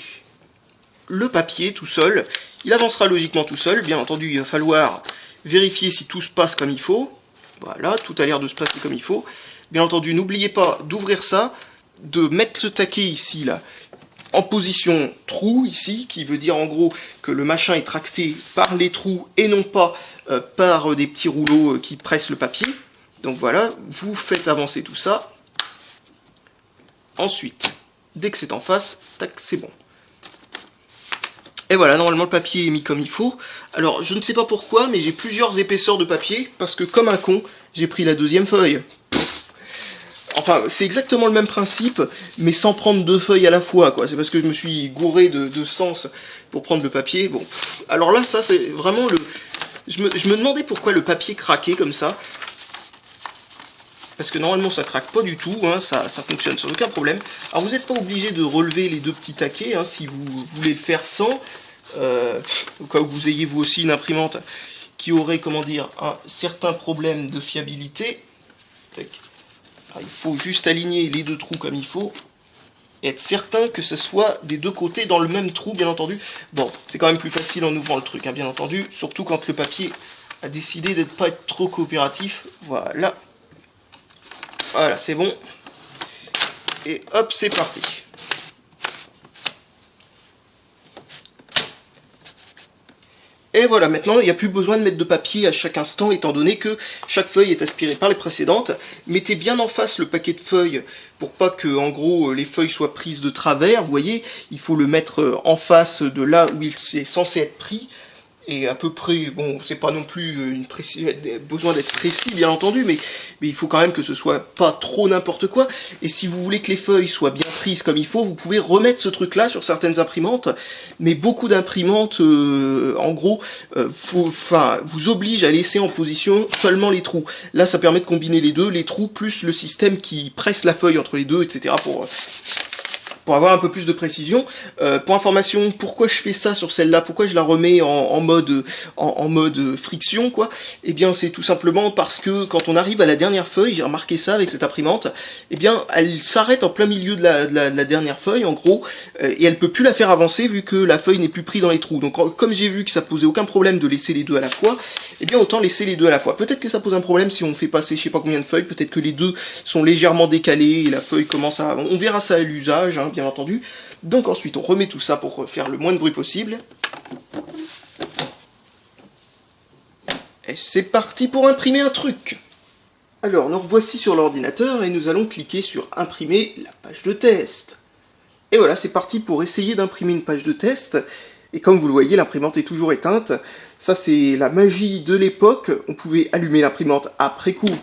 le papier tout seul. Il avancera logiquement tout seul, bien entendu il va falloir vérifier si tout se passe comme il faut. Voilà, tout a l'air de se passer comme il faut. Bien entendu, n'oubliez pas d'ouvrir ça, de mettre ce taquet ici, là, en position trou, ici, qui veut dire en gros que le machin est tracté par les trous et non pas par des petits rouleaux qui pressent le papier. Donc voilà, vous faites avancer tout ça. Ensuite, dès que c'est en face, tac, c'est bon. Et voilà, normalement le papier est mis comme il faut. Alors, je ne sais pas pourquoi, mais j'ai plusieurs épaisseurs de papier, parce que comme un con, j'ai pris la deuxième feuille. Enfin, c'est exactement le même principe, mais sans prendre deux feuilles à la fois, quoi. C'est parce que je me suis gouré de sens pour prendre le papier. Bon, alors là, ça, c'est vraiment le... Je me demandais pourquoi le papier craquait comme ça. Parce que normalement, ça craque pas du tout, hein, ça fonctionne sans aucun problème. Alors, vous n'êtes pas obligé de relever les deux petits taquets, hein, si vous voulez le faire sans. Au cas où vous ayez vous aussi une imprimante qui aurait, comment dire, un certain problème de fiabilité. Tac. Alors, il faut juste aligner les deux trous comme il faut. et être certain que ce soit des deux côtés dans le même trou, bien entendu. Bon, c'est quand même plus facile en ouvrant le truc, hein, bien entendu, surtout quand le papier a décidé de ne pas être trop coopératif. Voilà. Voilà, c'est bon. Et hop, c'est parti. Et voilà, maintenant il n'y a plus besoin de mettre de papier à chaque instant, étant donné que chaque feuille est aspirée par les précédentes. Mettez bien en face le paquet de feuilles pour pas que, en gros, les feuilles soient prises de travers. Vous voyez, il faut le mettre en face de là où il est censé être pris. Et à peu près, bon, c'est pas non plus besoin d'être précis, bien entendu, mais il faut quand même que ce soit pas trop n'importe quoi. Et si vous voulez que les feuilles soient bien prises comme il faut, vous pouvez remettre ce truc-là sur certaines imprimantes. Mais beaucoup d'imprimantes, en gros, vous obligent à laisser en position seulement les trous. Là, ça permet de combiner les deux, les trous plus le système qui presse la feuille entre les deux, etc. pour avoir un peu plus de précision. Pour information, pourquoi je fais ça sur celle-là, pourquoi je la remets en mode friction, quoi. Eh bien, c'est tout simplement parce que quand on arrive à la dernière feuille, j'ai remarqué ça avec cette imprimante, eh bien, elle s'arrête en plein milieu de la dernière feuille, en gros, et elle peut plus la faire avancer vu que la feuille n'est plus prise dans les trous. Donc, comme j'ai vu que ça posait aucun problème de laisser les deux à la fois, eh bien, autant laisser les deux à la fois. Peut-être que ça pose un problème si on fait passer je sais pas combien de feuilles, peut-être que les deux sont légèrement décalés et la feuille commence à... On verra ça à l'usage, hein, bien entendu. Donc ensuite, on remet tout ça pour faire le moins de bruit possible. Et c'est parti pour imprimer un truc. Alors, nous revoici sur l'ordinateur et nous allons cliquer sur imprimer la page de test. Et voilà, c'est parti pour essayer d'imprimer une page de test. Et comme vous le voyez, l'imprimante est toujours éteinte. Ça, c'est la magie de l'époque. On pouvait allumer l'imprimante après coup.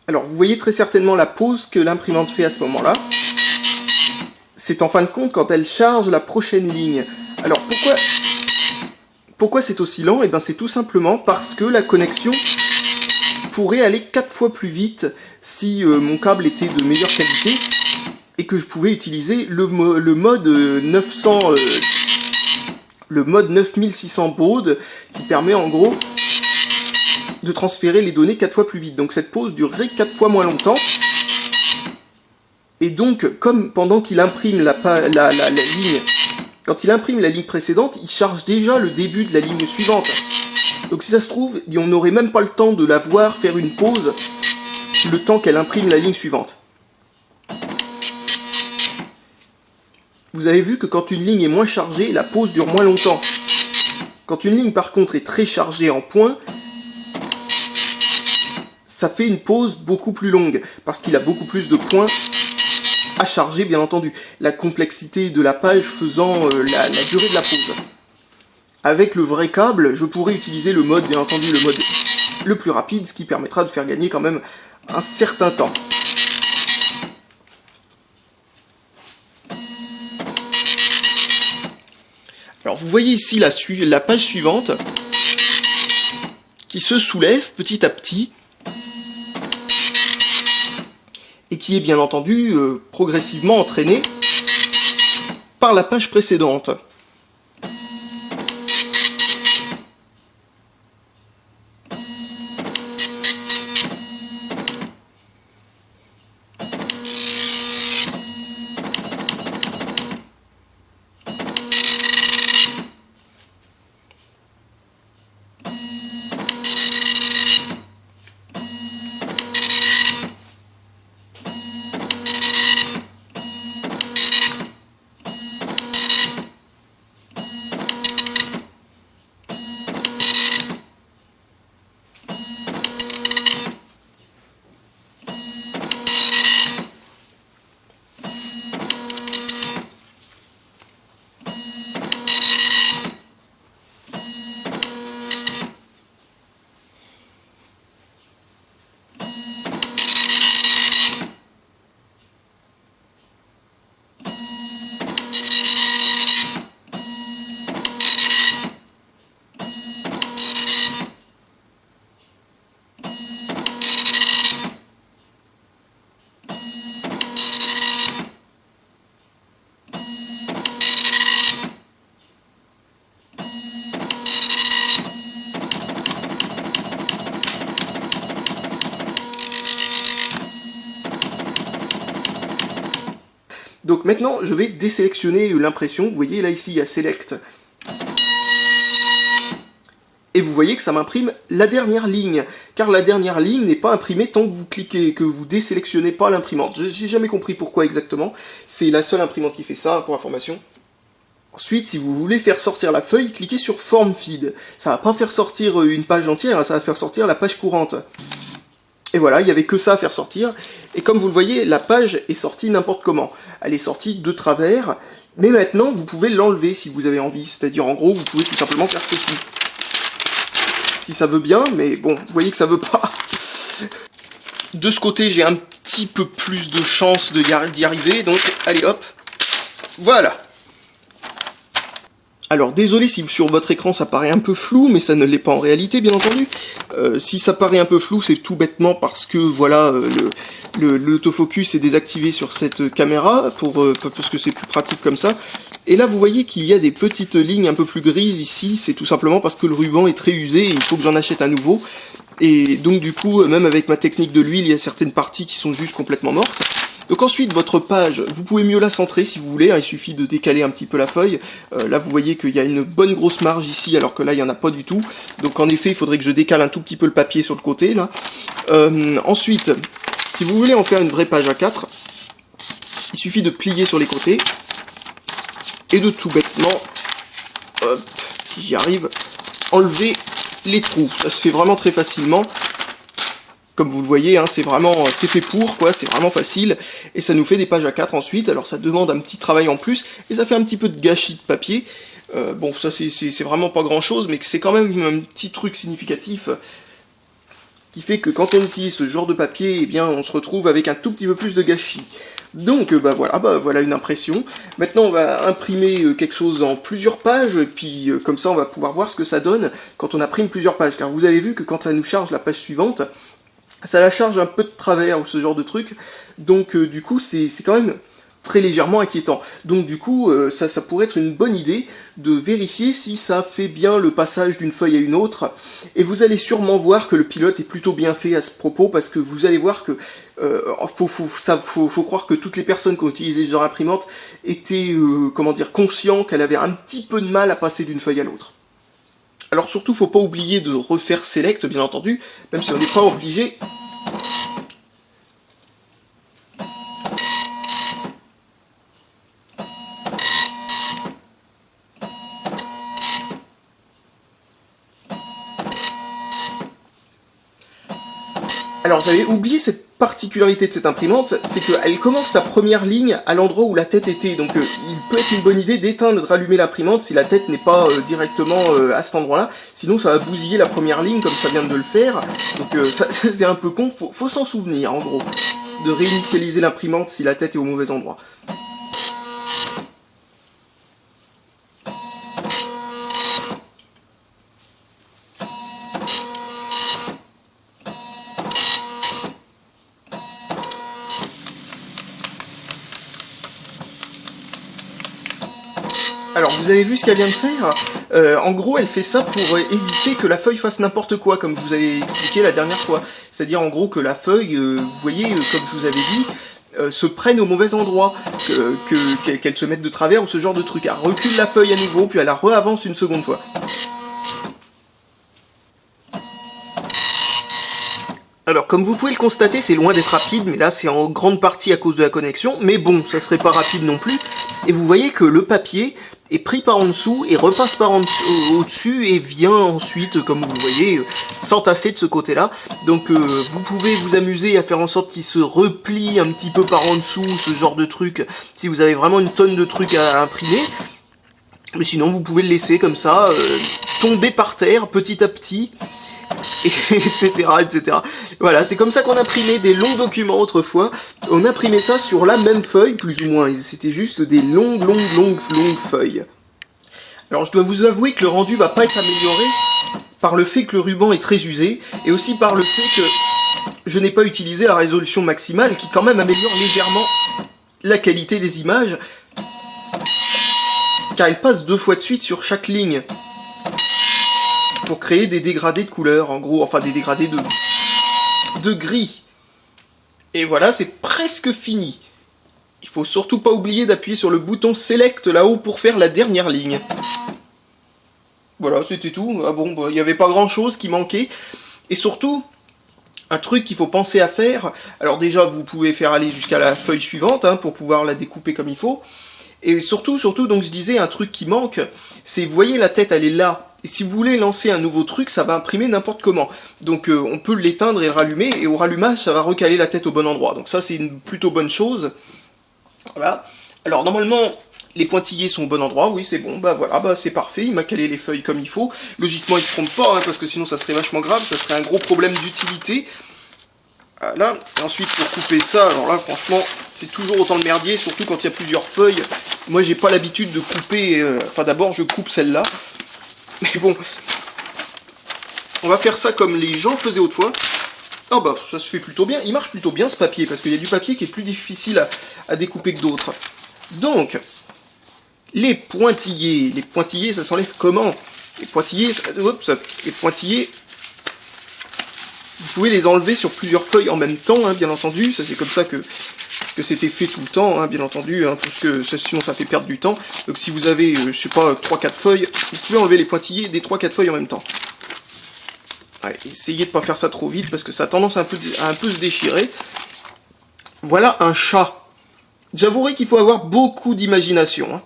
Alors, vous voyez très certainement la pause que l'imprimante fait à ce moment-là. C'est en fin de compte quand elle charge la prochaine ligne. Alors, pourquoi c'est aussi lent? Eh bien, c'est tout simplement parce que la connexion pourrait aller 4 fois plus vite si mon câble était de meilleure qualité et que je pouvais utiliser le mode 900... le mode 9600 baud qui permet en gros de transférer les données 4 fois plus vite. Donc cette pause durerait 4 fois moins longtemps. Et donc, comme pendant qu'il imprime la ligne, quand il imprime la ligne précédente, il charge déjà le début de la ligne suivante. Donc si ça se trouve, on n'aurait même pas le temps de la voir faire une pause, le temps qu'elle imprime la ligne suivante. Vous avez vu que quand une ligne est moins chargée, la pause dure moins longtemps. Quand une ligne par contre est très chargée en points, ça fait une pause beaucoup plus longue, parce qu'il a beaucoup plus de points à charger, bien entendu. La complexité de la page faisant la durée de la pause. Avec le vrai câble, je pourrais utiliser le mode, bien entendu, le mode le plus rapide, ce qui permettra de faire gagner quand même un certain temps. Alors vous voyez ici la page suivante qui se soulève petit à petit et qui est bien entendu progressivement entraînée par la page précédente. Donc maintenant, je vais désélectionner l'impression. Vous voyez, là, ici, il y a Select. Et vous voyez que ça m'imprime la dernière ligne. Car la dernière ligne n'est pas imprimée tant que vous cliquez, que vous désélectionnez pas l'imprimante. J'ai jamais compris pourquoi exactement. C'est la seule imprimante qui fait ça, pour information. Ensuite, si vous voulez faire sortir la feuille, cliquez sur Form Feed. Ça va pas faire sortir une page entière, hein, ça va faire sortir la page courante. Et voilà, il n'y avait que ça à faire sortir. Et comme vous le voyez, la page est sortie n'importe comment. Elle est sortie de travers. Mais maintenant, vous pouvez l'enlever si vous avez envie. C'est-à-dire, en gros, vous pouvez tout simplement faire ceci. Si ça veut bien, mais bon, vous voyez que ça veut pas. De ce côté, j'ai un petit peu plus de chance d'y arriver. Donc, allez hop. Voilà. Alors désolé si sur votre écran ça paraît un peu flou, mais ça ne l'est pas en réalité bien entendu. Si ça paraît un peu flou, c'est tout bêtement parce que voilà, l'autofocus est désactivé sur cette caméra, parce que c'est plus pratique comme ça. Et là vous voyez qu'il y a des petites lignes un peu plus grises ici, c'est tout simplement parce que le ruban est très usé et il faut que j'en achète un nouveau. Et donc du coup, même avec ma technique de l'huile, il y a certaines parties qui sont juste complètement mortes. Donc ensuite, votre page, vous pouvez mieux la centrer si vous voulez, hein, il suffit de décaler un petit peu la feuille. Là, vous voyez qu'il y a une bonne grosse marge ici, alors que là, il n'y en a pas du tout. Donc en effet, il faudrait que je décale un tout petit peu le papier sur le côté, là. Ensuite, si vous voulez en faire une vraie page A4, il suffit de plier sur les côtés, et de tout bêtement, hop, si j'y arrive, enlever les trous. Ça se fait vraiment très facilement. Comme vous le voyez, hein, c'est fait pour, quoi, c'est vraiment facile, et ça nous fait des pages A4 ensuite, alors ça demande un petit travail en plus, et ça fait un petit peu de gâchis de papier. Bon, ça c'est vraiment pas grand chose, mais c'est quand même un petit truc significatif, qui fait que quand on utilise ce genre de papier, eh bien on se retrouve avec un tout petit peu plus de gâchis. Donc voilà une impression. Maintenant on va imprimer quelque chose en plusieurs pages, et puis comme ça on va pouvoir voir ce que ça donne quand on imprime plusieurs pages, car vous avez vu que quand ça nous charge la page suivante, ça la charge un peu de travers ou ce genre de truc, donc du coup c'est quand même très légèrement inquiétant. Donc du coup ça pourrait être une bonne idée de vérifier si ça fait bien le passage d'une feuille à une autre, et vous allez sûrement voir que le pilote est plutôt bien fait à ce propos, parce que vous allez voir que faut croire que toutes les personnes qui ont utilisé ce genre d'imprimante étaient conscients qu'elle avait un petit peu de mal à passer d'une feuille à l'autre. Alors surtout, faut pas oublier de refaire Select, bien entendu, même si on n'est pas obligé. Alors j'avais oublié cette particularité de cette imprimante, c'est qu'elle commence sa première ligne à l'endroit où la tête était, donc il peut être une bonne idée d'éteindre et de rallumer l'imprimante si la tête n'est pas directement à cet endroit-là, sinon ça va bousiller la première ligne comme ça vient de le faire, donc ça c'est un peu con, faut s'en souvenir en gros, de réinitialiser l'imprimante si la tête est au mauvais endroit. Alors, vous avez vu ce qu'elle vient de faire, en gros, elle fait ça pour éviter que la feuille fasse n'importe quoi, comme je vous avais expliqué la dernière fois. C'est-à-dire, en gros, que la feuille, vous voyez, comme je vous avais dit, se prenne au mauvais endroit, qu'elle se mette de travers ou ce genre de truc. Elle recule la feuille à nouveau, puis elle la re-avance une seconde fois. Alors, comme vous pouvez le constater, c'est loin d'être rapide, mais là, c'est en grande partie à cause de la connexion. Mais bon, ça serait pas rapide non plus. Et vous voyez que le papier est pris par en dessous et repasse par en dessous, au-dessus et vient ensuite, comme vous le voyez, s'entasser de ce côté-là. Donc vous pouvez vous amuser à faire en sorte qu'il se replie un petit peu par en dessous, ce genre de truc, si vous avez vraiment une tonne de trucs à imprimer. Mais sinon, vous pouvez le laisser comme ça, tomber par terre petit à petit, etc., etc. Voilà, c'est comme ça qu'on imprimait des longs documents autrefois. On imprimait ça sur la même feuille, plus ou moins. C'était juste des longues feuilles. Alors je dois vous avouer que le rendu va pas être amélioré par le fait que le ruban est très usé, et aussi par le fait que je n'ai pas utilisé la résolution maximale, qui quand même améliore légèrement la qualité des images, car elle passe 2 fois de suite sur chaque ligne, pour créer des dégradés de couleurs, en gros, enfin des dégradés de gris. Et voilà, c'est presque fini. Il faut surtout pas oublier d'appuyer sur le bouton Select là-haut pour faire la dernière ligne. Voilà, c'était tout. Ah bon, bah, il n'y avait pas grand-chose qui manquait. Et surtout, un truc qu'il faut penser à faire, alors déjà, vous pouvez faire aller jusqu'à la feuille suivante, hein, pour pouvoir la découper comme il faut. Et surtout, donc je disais, un truc qui manque, c'est, vous voyez, la tête, elle est là. Et si vous voulez lancer un nouveau truc, ça va imprimer n'importe comment. Donc on peut l'éteindre et le rallumer, et au rallumage, ça va recaler la tête au bon endroit. Donc ça, c'est une plutôt bonne chose. Voilà. Alors normalement, les pointillés sont au bon endroit, oui c'est bon, bah voilà, bah c'est parfait, il m'a calé les feuilles comme il faut. Logiquement il se trompe pas, hein, parce que sinon ça serait vachement grave, ça serait un gros problème d'utilité. Voilà, et ensuite pour couper ça, alors là franchement, c'est toujours autant de merdier, surtout quand il y a plusieurs feuilles. Moi j'ai pas l'habitude de couper, enfin d'abord je coupe celle-là. Mais bon, on va faire ça comme les gens faisaient autrefois. Oh bah ça se fait plutôt bien, il marche plutôt bien ce papier, parce qu'il y a du papier qui est plus difficile à découper que d'autres. Donc, les pointillés ça s'enlève comment? Les pointillés, vous pouvez les enlever sur plusieurs feuilles en même temps, hein, bien entendu, ça c'est comme ça que c'était fait tout le temps, hein, bien entendu, hein, parce que sinon ça fait perdre du temps. Donc si vous avez, je sais pas, 3-4 feuilles, vous pouvez enlever les pointillés des 3-4 feuilles en même temps. Ouais, essayez de pas faire ça trop vite, parce que ça a tendance à un peu se déchirer. Voilà un chat. J'avouerai qu'il faut avoir beaucoup d'imagination, hein.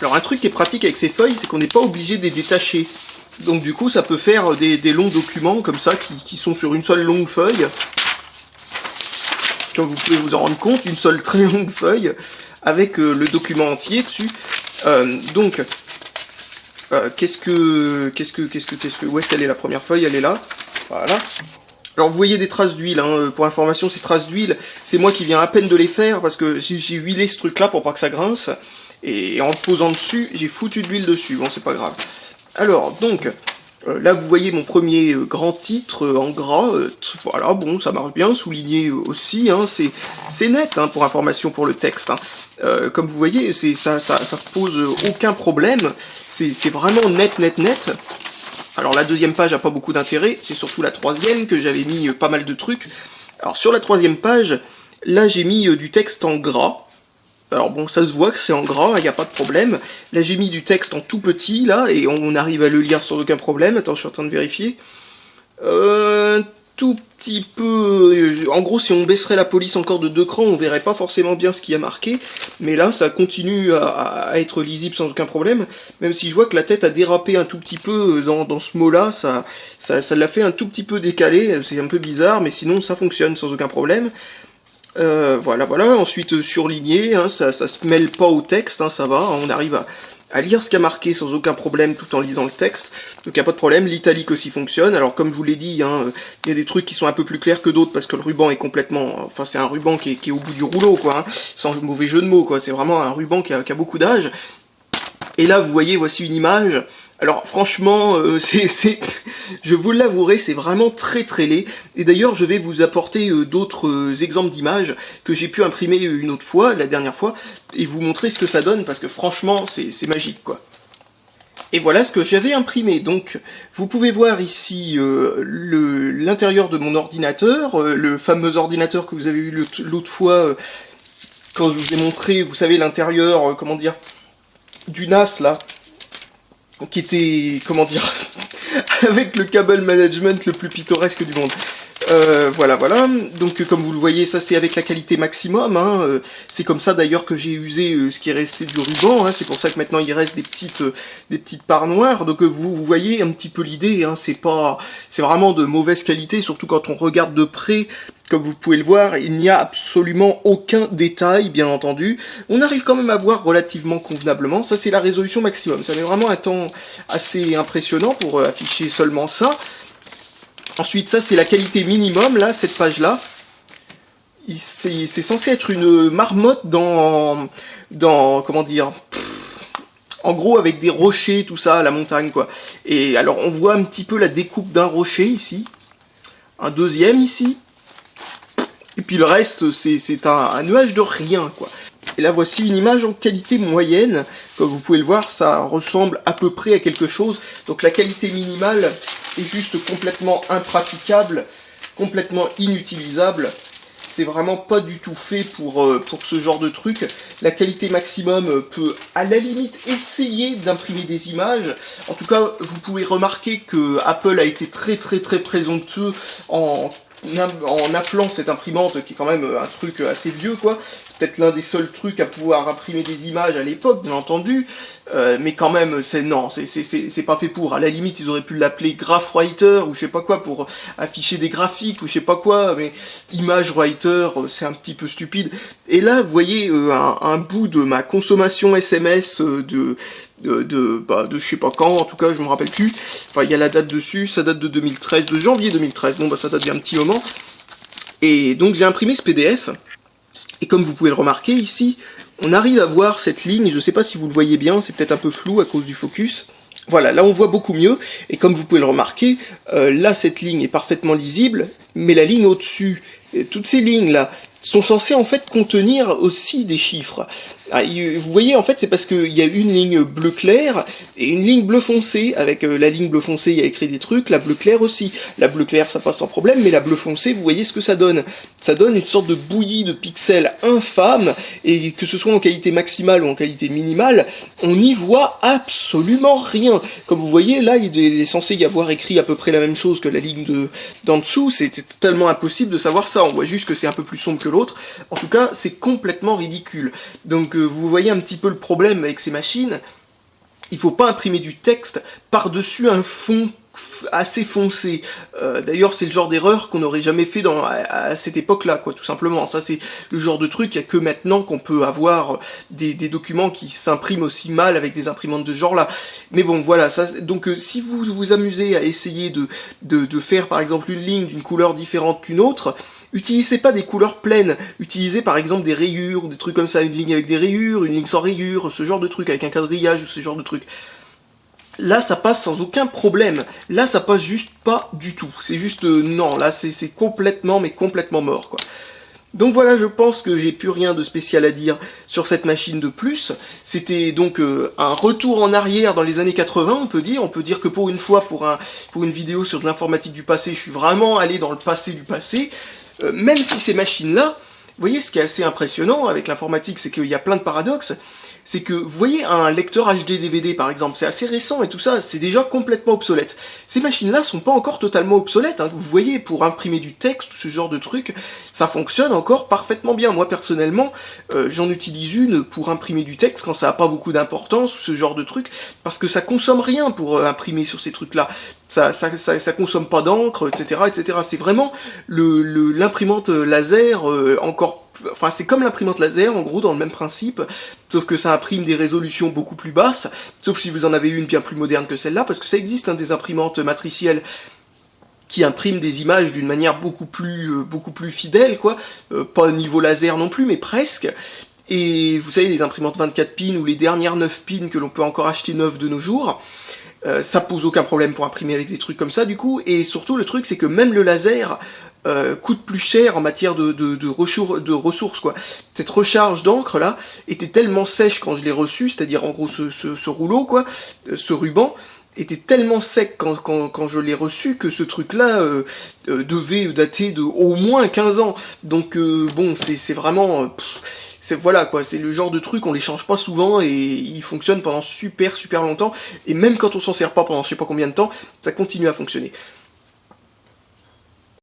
Alors un truc qui est pratique avec ces feuilles, c'est qu'on n'est pas obligé de les détacher. Donc du coup, ça peut faire des longs documents comme ça, qui sont sur une seule longue feuille. Comme vous pouvez vous en rendre compte, une seule très longue feuille, avec le document entier dessus. Où est-ce qu'elle est la première feuille? Elle est là. Voilà. Alors vous voyez des traces d'huile, hein, pour information, ces traces d'huile, c'est moi qui viens à peine de les faire, parce que j'ai huilé ce truc-là pour pas que ça grince. Et en le posant dessus, j'ai foutu de l'huile dessus, bon c'est pas grave. Alors, donc, là vous voyez mon premier grand titre en gras, voilà, bon ça marche bien, souligné aussi, hein, c'est net, hein, pour information pour le texte. Hein. Comme vous voyez, ça pose aucun problème, c'est vraiment net. Alors la deuxième page a pas beaucoup d'intérêt, c'est surtout la troisième que j'avais mis pas mal de trucs. Alors sur la troisième page, là j'ai mis du texte en gras. Alors bon, ça se voit que c'est en gras, il n'y a pas de problème. Là j'ai mis du texte en tout petit, là, et on arrive à le lire sans aucun problème. Attends, je suis en train de vérifier. Tout petit peu... En gros, si on baisserait la police encore de 2 crans, on verrait pas forcément bien ce qu'il y a marqué. Mais là, ça continue à être lisible sans aucun problème. Même si je vois que la tête a dérapé un tout petit peu dans ce mot-là, ça l'a fait un tout petit peu décalé. C'est un peu bizarre, mais sinon ça fonctionne sans aucun problème. Voilà. Ensuite, surligné, hein, ça se mêle pas au texte, hein, ça va. Hein, on arrive à lire ce qu'il y a marqué sans aucun problème tout en lisant le texte. Donc il n'y a pas de problème, l'italique aussi fonctionne. Alors comme je vous l'ai dit, hein, il y a des trucs qui sont un peu plus clairs que d'autres parce que le ruban est complètement... Enfin c'est un ruban qui est au bout du rouleau, quoi, hein, sans mauvais jeu de mots, quoi. C'est vraiment un ruban qui a beaucoup d'âge. Et là vous voyez, voici une image. Alors franchement, je vous l'avouerai, c'est vraiment très laid. Et d'ailleurs, je vais vous apporter d'autres exemples d'images que j'ai pu imprimer une autre fois, la dernière fois, et vous montrer ce que ça donne, parce que franchement, c'est magique, quoi. Et voilà ce que j'avais imprimé. Donc, vous pouvez voir ici l'intérieur de mon ordinateur, le fameux ordinateur que vous avez eu l'autre fois, quand je vous ai montré, vous savez, l'intérieur, comment dire, du NAS, là, qui était, comment dire, avec le cable management le plus pittoresque du monde. Voilà. Donc comme vous le voyez, ça c'est avec la qualité maximum. Hein. C'est comme ça d'ailleurs que j'ai usé ce qui est resté du ruban. Hein. C'est pour ça que maintenant il reste des petites parts noires. Donc vous voyez un petit peu l'idée. Hein. C'est vraiment de mauvaise qualité, surtout quand on regarde de près. Comme vous pouvez le voir, il n'y a absolument aucun détail, bien entendu. On arrive quand même à voir relativement convenablement. Ça, c'est la résolution maximum. Ça met vraiment un temps assez impressionnant pour afficher seulement ça. Ensuite, ça, c'est la qualité minimum, là, cette page-là. C'est censé être une marmotte dans comment dire... En gros, avec des rochers, tout ça, à la montagne, quoi. Et alors, on voit un petit peu la découpe d'un rocher, ici. Un deuxième, ici. Et puis le reste, c'est un nuage de rien, quoi. Et là, voici une image en qualité moyenne. Comme vous pouvez le voir, ça ressemble à peu près à quelque chose. Donc la qualité minimale est juste complètement impraticable, complètement inutilisable. c'est vraiment pas du tout fait pour ce genre de truc. La qualité maximum peut à la limite essayer d'imprimer des images. En tout cas, vous pouvez remarquer que Apple a été très présomptueux en appelant cette imprimante, qui est quand même un truc assez vieux, quoi. C'est peut-être l'un des seuls trucs à pouvoir imprimer des images à l'époque, bien entendu, mais quand même, c'est pas fait pour. À la limite, ils auraient pu l'appeler GraphWriter, ou je sais pas quoi, pour afficher des graphiques, ou je sais pas quoi, mais ImageWriter, c'est un petit peu stupide. Et là, vous voyez un bout de ma consommation SMS de je sais pas quand, en tout cas je me rappelle plus, enfin il y a la date dessus, ça date de 2013, de janvier 2013, bon bah ça date d'un petit moment, et donc j'ai imprimé ce PDF, et comme vous pouvez le remarquer ici, on arrive à voir cette ligne, je sais pas si vous le voyez bien, c'est peut-être un peu flou à cause du focus, voilà, là on voit beaucoup mieux, et comme vous pouvez le remarquer, là cette ligne est parfaitement lisible, mais la ligne au-dessus, toutes ces lignes là, sont censées en fait contenir aussi des chiffres. Vous voyez, en fait, c'est parce qu'il y a une ligne bleu clair et une ligne bleu foncé. Avec la ligne bleu foncé, il y a écrit des trucs, la bleu clair aussi. La bleu clair, ça passe sans problème, mais la bleu foncé, vous voyez ce que ça donne. Ça donne une sorte de bouillie de pixels infâme, et que ce soit en qualité maximale ou en qualité minimale, on n'y voit absolument rien. Comme vous voyez, là, il est censé y avoir écrit à peu près la même chose que la ligne d'en dessous. C'est totalement impossible de savoir ça. On voit juste que c'est un peu plus sombre que l'autre. En tout cas, c'est complètement ridicule. Donc, vous voyez un petit peu le problème avec ces machines. Il faut pas imprimer du texte par-dessus un fond assez foncé. D'ailleurs, c'est le genre d'erreur qu'on n'aurait jamais fait à cette époque-là, quoi, tout simplement. Ça, c'est le genre de truc, il n'y a que maintenant qu'on peut avoir des documents qui s'impriment aussi mal avec des imprimantes de ce genre-là. Mais bon, voilà. Ça, donc, si vous vous amusez à essayer de faire, par exemple, une ligne d'une couleur différente qu'une autre, utilisez pas des couleurs pleines, utilisez par exemple des rayures, des trucs comme ça, une ligne avec des rayures, une ligne sans rayures, ce genre de truc, avec un quadrillage ou ce genre de truc. Là, ça passe sans aucun problème. Là, ça passe juste pas du tout. C'est juste, non, là, c'est complètement, mais complètement mort, quoi. Donc voilà, je pense que j'ai plus rien de spécial à dire sur cette machine de plus. C'était donc un retour en arrière dans les années 80, on peut dire. On peut dire que pour une fois, pour une vidéo sur de l'informatique du passé, je suis vraiment allé dans le passé du passé. Même si ces machines-là, vous voyez, ce qui est assez impressionnant avec l'informatique, c'est qu'il y a plein de paradoxes. C'est que, vous voyez, un lecteur HD DVD par exemple, c'est assez récent et tout ça, c'est déjà complètement obsolète. Ces machines-là sont pas encore totalement obsolètes, hein. Vous voyez, pour imprimer du texte, ce genre de truc, ça fonctionne encore parfaitement bien. Moi, personnellement, j'en utilise une pour imprimer du texte quand ça a pas beaucoup d'importance, ce genre de truc, parce que ça consomme rien pour imprimer sur ces trucs-là. Ça consomme pas d'encre, etc., etc. C'est vraiment l'imprimante laser encore. Enfin, c'est comme l'imprimante laser, en gros, dans le même principe, sauf que ça imprime des résolutions beaucoup plus basses, sauf si vous en avez une bien plus moderne que celle-là, parce que ça existe, hein, des imprimantes matricielles qui impriment des images d'une manière beaucoup plus fidèle, quoi. Pas au niveau laser non plus, mais presque. Et vous savez, les imprimantes 24 pins ou les dernières 9 pins que l'on peut encore acheter neuves de nos jours, ça pose aucun problème pour imprimer avec des trucs comme ça, du coup. Et surtout, le truc, c'est que même le laser coûte plus cher en matière de ressources, quoi. Cette recharge d'encre là était tellement sèche quand je l'ai reçu, c'est-à-dire en gros ce rouleau, quoi, ce ruban était tellement sec quand je l'ai reçu que ce truc là devait dater de au moins 15 ans. Donc bon, c'est vraiment voilà quoi, c'est le genre de truc, on les change pas souvent et ils fonctionnent pendant super longtemps, et même quand on s'en sert pas pendant je sais pas combien de temps, ça continue à fonctionner.